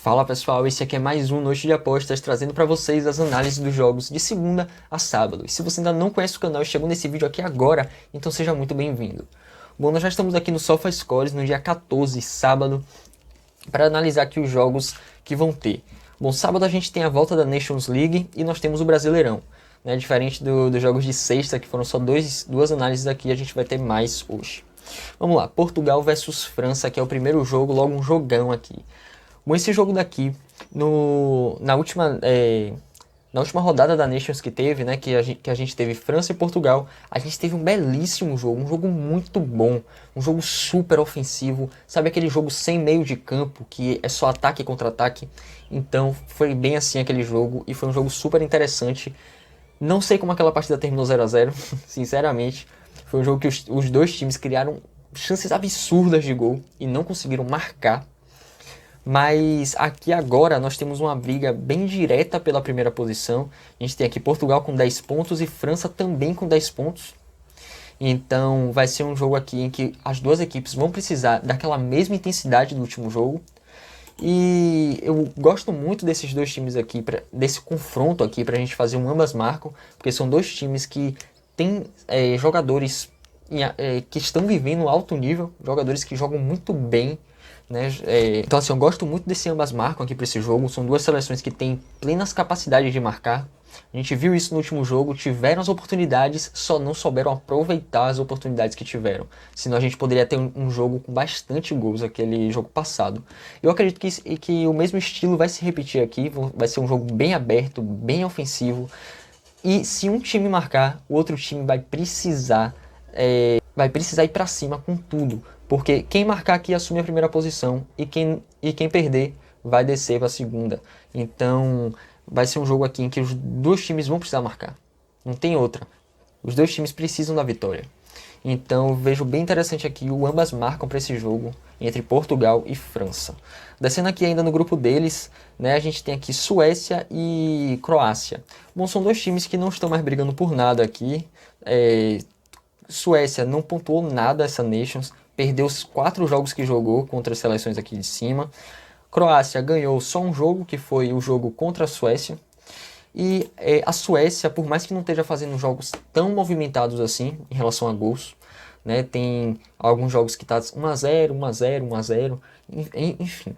Fala pessoal, esse aqui é mais um Noite de Apostas, trazendo para vocês as análises dos jogos de segunda a sábado. E se você ainda não conhece o canal e chegou nesse vídeo aqui agora, então seja muito bem-vindo. Bom, nós já estamos aqui no SofaScores no dia 14, sábado, para analisar aqui os jogos que vão ter. Bom, sábado a gente tem a volta da Nations League e nós temos o Brasileirão. Né? Diferente dos jogos de sexta, que foram só duas análises aqui, a gente vai ter mais hoje. Vamos lá, Portugal versus França, que é o primeiro jogo, logo um jogão aqui. Bom, esse jogo daqui, na última rodada da Nations que teve, né, que a gente teve França e Portugal, a gente teve um belíssimo jogo, um jogo muito bom, um jogo super ofensivo, sabe aquele jogo sem meio de campo, que é só ataque e contra-ataque? Então, foi bem assim aquele jogo, e foi um jogo super interessante. Não sei como aquela partida terminou 0 a 0, sinceramente. Foi um jogo que os dois times criaram chances absurdas de gol e não conseguiram marcar. Mas aqui agora nós temos uma briga bem direta pela primeira posição. A gente tem aqui Portugal com 10 pontos e França também com 10 pontos. Então vai ser um jogo aqui em que as duas equipes vão precisar daquela mesma intensidade do último jogo. E eu gosto muito desses dois times aqui, desse confronto aqui, pra gente fazer um ambas marcam. Porque são dois times que têm jogadores que estão vivendo alto nível, jogadores que jogam muito bem. Né? Então assim, eu gosto muito desse ambas marcam aqui para esse jogo. São duas seleções que têm plenas capacidades de marcar. A gente viu isso no último jogo, tiveram as oportunidades, só não souberam aproveitar as oportunidades que tiveram. Senão a gente poderia ter um jogo com bastante gols, aquele jogo passado. Eu acredito que o mesmo estilo vai se repetir aqui, vai ser um jogo bem aberto, bem ofensivo. E se um time marcar, o outro time vai precisar ir para cima com tudo. Porque quem marcar aqui assume a primeira posição e quem perder vai descer para a segunda. Então vai ser um jogo aqui em que os dois times vão precisar marcar. Não tem outra. Os dois times precisam da vitória. Então eu vejo bem interessante aqui o ambas marcam para esse jogo entre Portugal e França. Descendo aqui ainda no grupo deles, né, a gente tem aqui Suécia e Croácia. Bom, são dois times que não estão mais brigando por nada aqui. Suécia não pontuou nada essa Nations, perdeu os 4 jogos que jogou contra as seleções aqui de cima. Croácia ganhou só um jogo, que foi o jogo contra a Suécia. E a Suécia, por mais que não esteja fazendo jogos tão movimentados assim, em relação a gols, né, tem alguns jogos que tá 1 a 0, 1 a 0, 1 a 0, enfim.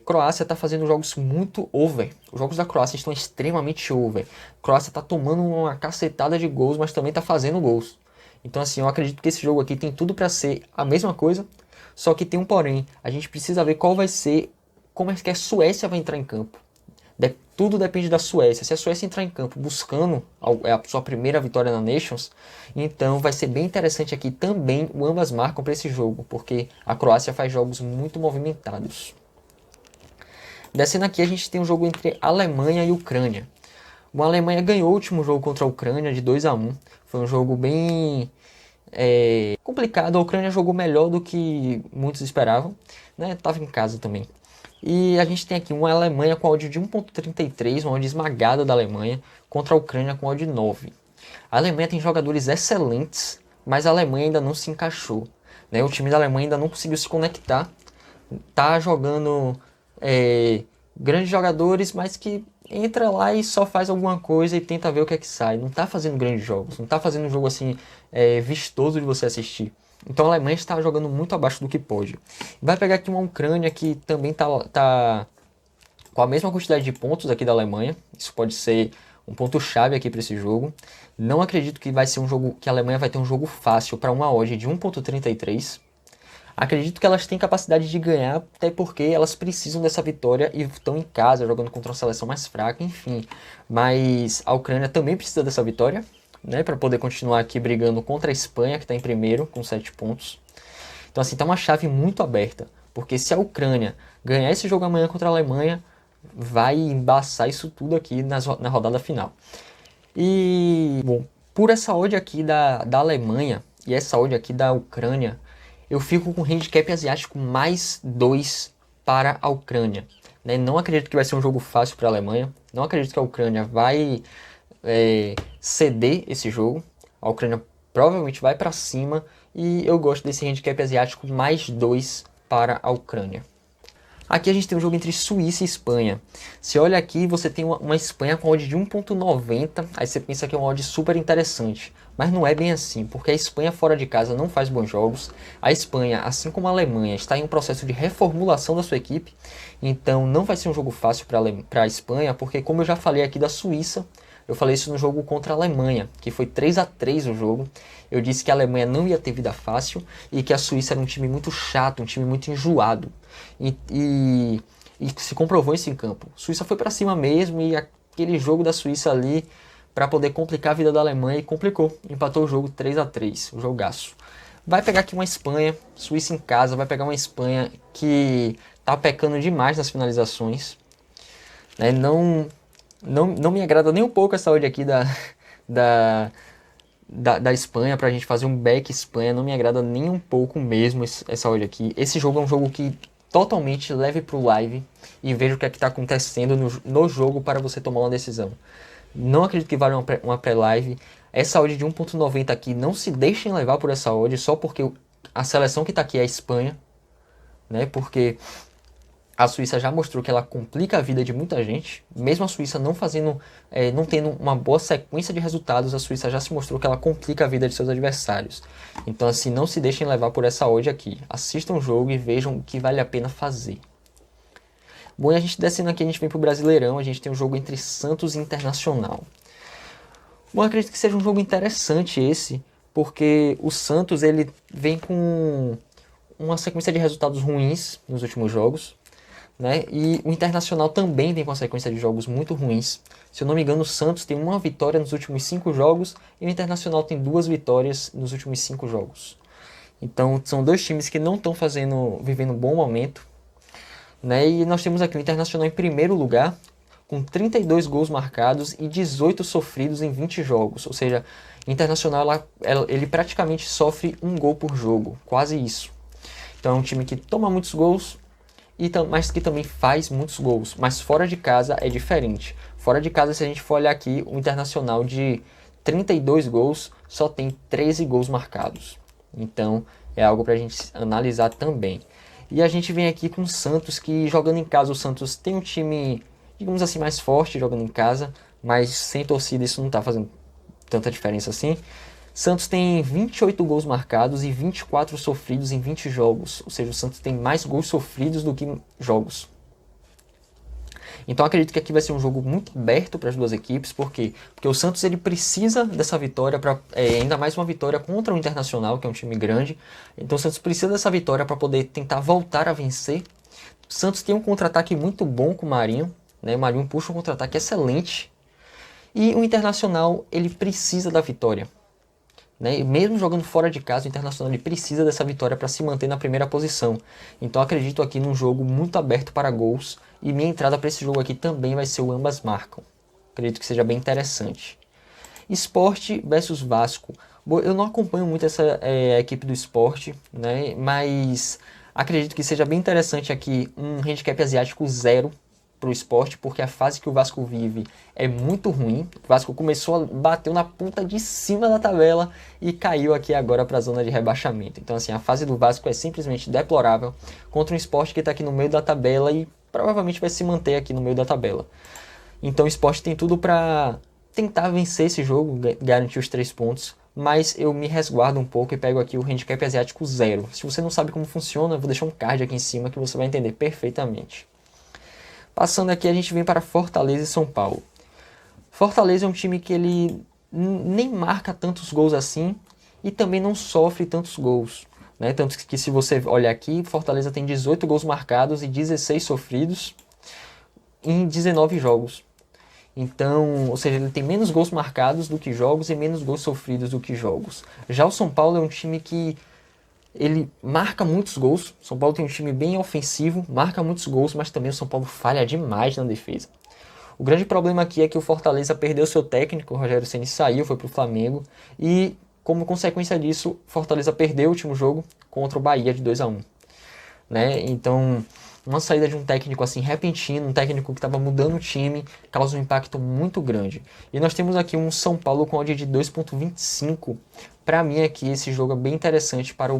Croácia está fazendo jogos muito over. Os jogos da Croácia estão extremamente over. A Croácia está tomando uma cacetada de gols, mas também está fazendo gols. Então assim, eu acredito que esse jogo aqui tem tudo para ser a mesma coisa, só que tem um porém. A gente precisa ver qual vai ser, como é que a Suécia vai entrar em campo. Tudo depende da Suécia. Se a Suécia entrar em campo buscando a sua primeira vitória na Nations, então vai ser bem interessante aqui também o ambas marcam para esse jogo, porque a Croácia faz jogos muito movimentados. Descendo aqui a gente tem um jogo entre Alemanha e Ucrânia. A Alemanha ganhou o último jogo contra a Ucrânia de 2 a 1. Foi um jogo bem complicado. A Ucrânia jogou melhor do que muitos esperavam, né? Tava em casa também. E a gente tem aqui uma Alemanha com odd de 1.33, uma odd esmagada da Alemanha, contra a Ucrânia com odd 9. A Alemanha tem jogadores excelentes, mas a Alemanha ainda não se encaixou. Né? O time da Alemanha ainda não conseguiu se conectar. Tá jogando grandes jogadores, mas que entra lá e só faz alguma coisa e tenta ver o que é que sai. Não tá fazendo grandes jogos, não tá fazendo um jogo assim vistoso de você assistir. Então a Alemanha está jogando muito abaixo do que pode. Vai pegar aqui uma Ucrânia que também tá com a mesma quantidade de pontos aqui da Alemanha. Isso pode ser um ponto-chave aqui para esse jogo. Não acredito que vai ser um jogo que a Alemanha vai ter um jogo fácil para uma odd de 1.33. Acredito que elas têm capacidade de ganhar, até porque elas precisam dessa vitória e estão em casa, jogando contra uma seleção mais fraca, enfim. Mas a Ucrânia também precisa dessa vitória, né, para poder continuar aqui brigando contra a Espanha, que está em primeiro, com 7 pontos. Então assim, tá uma chave muito aberta, porque se a Ucrânia ganhar esse jogo amanhã contra a Alemanha, vai embaçar isso tudo aqui na rodada final. E, bom, por essa odd aqui da Alemanha e essa odd aqui da Ucrânia, eu fico com handicap asiático mais 2 para a Ucrânia. Né? Não acredito que vai ser um jogo fácil para a Alemanha. Não acredito que a Ucrânia vai ceder esse jogo. A Ucrânia provavelmente vai para cima. E eu gosto desse handicap asiático mais 2 para a Ucrânia. Aqui a gente tem um jogo entre Suíça e Espanha. Se olha aqui, você tem uma Espanha com odd de 1.90, aí você pensa que é uma odd super interessante. Mas não é bem assim, porque a Espanha fora de casa não faz bons jogos. A Espanha, assim como a Alemanha, está em um processo de reformulação da sua equipe. Então não vai ser um jogo fácil para a Espanha, porque como eu já falei aqui da Suíça, eu falei isso no jogo contra a Alemanha, que foi 3-3 o jogo. Eu disse que a Alemanha não ia ter vida fácil e que a Suíça era um time muito chato, um time muito enjoado. E se comprovou isso em campo. A Suíça foi para cima mesmo e aquele jogo da Suíça ali para poder complicar a vida da Alemanha e complicou. Empatou o jogo 3-3, o jogaço. Vai pegar aqui uma Espanha, Suíça em casa, vai pegar uma Espanha que tá pecando demais nas finalizações. Né? Não me agrada nem um pouco essa odd aqui da, da Espanha pra gente fazer um back Espanha. Não me agrada nem um pouco mesmo essa odd aqui. Esse jogo é um jogo que totalmente leve pro live e veja o que é que tá acontecendo no jogo para você tomar uma decisão. Não acredito que vale uma pré-live. Essa odd de 1.90 aqui, não se deixem levar por essa odd só porque a seleção que tá aqui é a Espanha, né? Porque a Suíça já mostrou que ela complica a vida de muita gente. Mesmo a Suíça não tendo uma boa sequência de resultados, a Suíça já se mostrou que ela complica a vida de seus adversários. Então assim, não se deixem levar por essa odd aqui. Assistam o jogo e vejam o que vale a pena fazer. Bom, e a gente descendo aqui, a gente vem pro Brasileirão, a gente tem um jogo entre Santos e Internacional. Bom, eu acredito que seja um jogo interessante esse, porque o Santos ele vem com uma sequência de resultados ruins nos últimos jogos, né? E o Internacional também vem com uma sequência de jogos muito ruins. Se eu não me engano, o Santos tem uma vitória nos últimos 5 jogos e o Internacional tem 2 vitórias nos últimos 5 jogos. Então, são dois times que não estão vivendo um bom momento, né? E nós temos aqui o Internacional em primeiro lugar, com 32 gols marcados e 18 sofridos em 20 jogos. Ou seja, o Internacional ele praticamente sofre um gol por jogo, quase isso. Então é um time que toma muitos gols, mas que também faz muitos gols. Mas fora de casa é diferente. Fora de casa, se a gente for olhar aqui, o Internacional de 32 gols só tem 13 gols marcados. Então é algo para a gente analisar também. E a gente vem aqui com o Santos, que jogando em casa, o Santos tem um time, digamos assim, mais forte jogando em casa, mas sem torcida isso não está fazendo tanta diferença assim. Santos tem 28 gols marcados e 24 sofridos em 20 jogos, ou seja, o Santos tem mais gols sofridos do que jogos. Então acredito que aqui vai ser um jogo muito aberto para as duas equipes, por quê? Porque o Santos ele precisa dessa vitória, ainda mais uma vitória contra o Internacional, que é um time grande. Então o Santos precisa dessa vitória para poder tentar voltar a vencer. O Santos tem um contra-ataque muito bom com o Marinho, né? O Marinho puxa um contra-ataque excelente. E o Internacional ele precisa da vitória. Né? Mesmo jogando fora de casa, o Internacional ele precisa dessa vitória para se manter na primeira posição. Então acredito aqui num jogo muito aberto para gols. E minha entrada para esse jogo aqui também vai ser o ambas marcam. Acredito que seja bem interessante. Sport versus Vasco. Bom, eu não acompanho muito essa equipe do Sport, né? Mas acredito que seja bem interessante aqui um handicap asiático 0 para o Sport, porque a fase que o Vasco vive é muito ruim. O Vasco bateu na ponta de cima da tabela e caiu aqui agora para a zona de rebaixamento. Então assim, a fase do Vasco é simplesmente deplorável contra um Sport que está aqui no meio da tabela e provavelmente vai se manter aqui no meio da tabela. Então o Sport tem tudo para tentar vencer esse jogo, garantir os 3 pontos, mas eu me resguardo um pouco e pego aqui o handicap asiático 0. Se você não sabe como funciona, eu vou deixar um card aqui em cima que você vai entender perfeitamente. Passando aqui, a gente vem para Fortaleza e São Paulo. Fortaleza é um time que ele nem marca tantos gols assim e também não sofre tantos gols. Né? Tanto que se você olhar aqui, Fortaleza tem 18 gols marcados e 16 sofridos em 19 jogos. Então, ou seja, ele tem menos gols marcados do que jogos e menos gols sofridos do que jogos. Já o São Paulo é um time que ele marca muitos gols. São Paulo tem um time bem ofensivo, marca muitos gols, mas também o São Paulo falha demais na defesa. O grande problema aqui é que o Fortaleza perdeu seu técnico, o Rogério Ceni saiu, foi para o Flamengo, e como consequência disso, Fortaleza perdeu o último jogo contra o Bahia de 2-1. Né? Então, uma saída de um técnico assim repentino, um técnico que estava mudando o time, causa um impacto muito grande. E nós temos aqui um São Paulo com odd de 2.25. Para mim aqui esse jogo é bem interessante para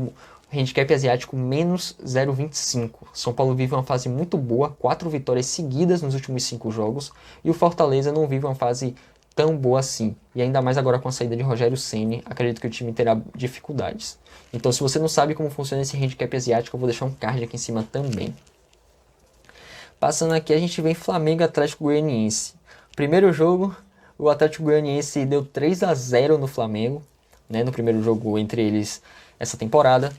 Handicap asiático menos 0,25. São Paulo vive uma fase muito boa, 4 vitórias seguidas nos últimos 5 jogos, e o Fortaleza não vive uma fase tão boa assim. E ainda mais agora com a saída de Rogério Ceni, acredito que o time terá dificuldades. Então, se você não sabe como funciona esse handicap asiático, eu vou deixar um card aqui em cima também. Passando aqui, a gente vem Flamengo e Atlético Goianiense. Primeiro jogo, o Atlético Goianiense deu 3-0 no Flamengo, né, no primeiro jogo entre eles essa temporada.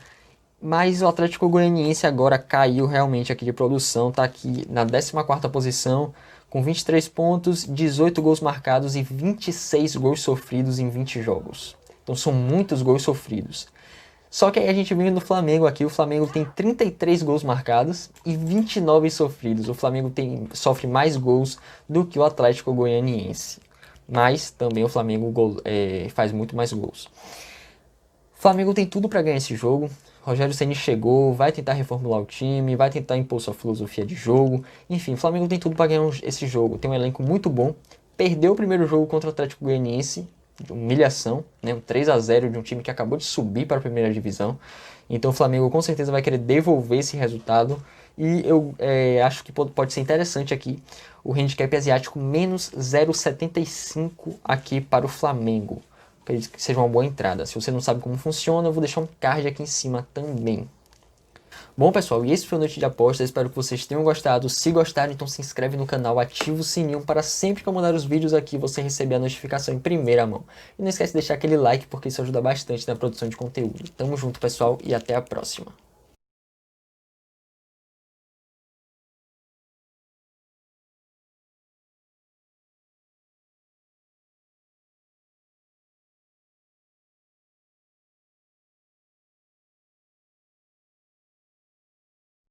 Mas o Atlético Goianiense agora caiu realmente aqui de produção, está aqui na 14ª posição, com 23 pontos, 18 gols marcados e 26 gols sofridos em 20 jogos. Então são muitos gols sofridos. Só que aí a gente vem no Flamengo aqui, o Flamengo tem 33 gols marcados e 29 sofridos. O Flamengo sofre mais gols do que o Atlético Goianiense. Mas também o Flamengo faz muito mais gols. O Flamengo tem tudo para ganhar esse jogo. Rogério Ceni chegou, vai tentar reformular o time, vai tentar impor sua filosofia de jogo. Enfim, o Flamengo tem tudo para ganhar esse jogo. Tem um elenco muito bom. Perdeu o primeiro jogo contra o Atlético Goianiense, de humilhação, né? Um 3-0 de um time que acabou de subir para a primeira divisão. Então o Flamengo com certeza vai querer devolver esse resultado. E eu acho que pode ser interessante aqui o handicap asiático menos 0,75 aqui para o Flamengo. Acredito que seja uma boa entrada. Se você não sabe como funciona, eu vou deixar um card aqui em cima também. Bom, pessoal, e esse foi o Noite de Apostas. Espero que vocês tenham gostado. Se gostaram, então se inscreve no canal, ativa o sininho para sempre que eu mandar os vídeos aqui você receber a notificação em primeira mão. E não esquece de deixar aquele like, porque isso ajuda bastante na produção de conteúdo. Tamo junto, pessoal, e até a próxima.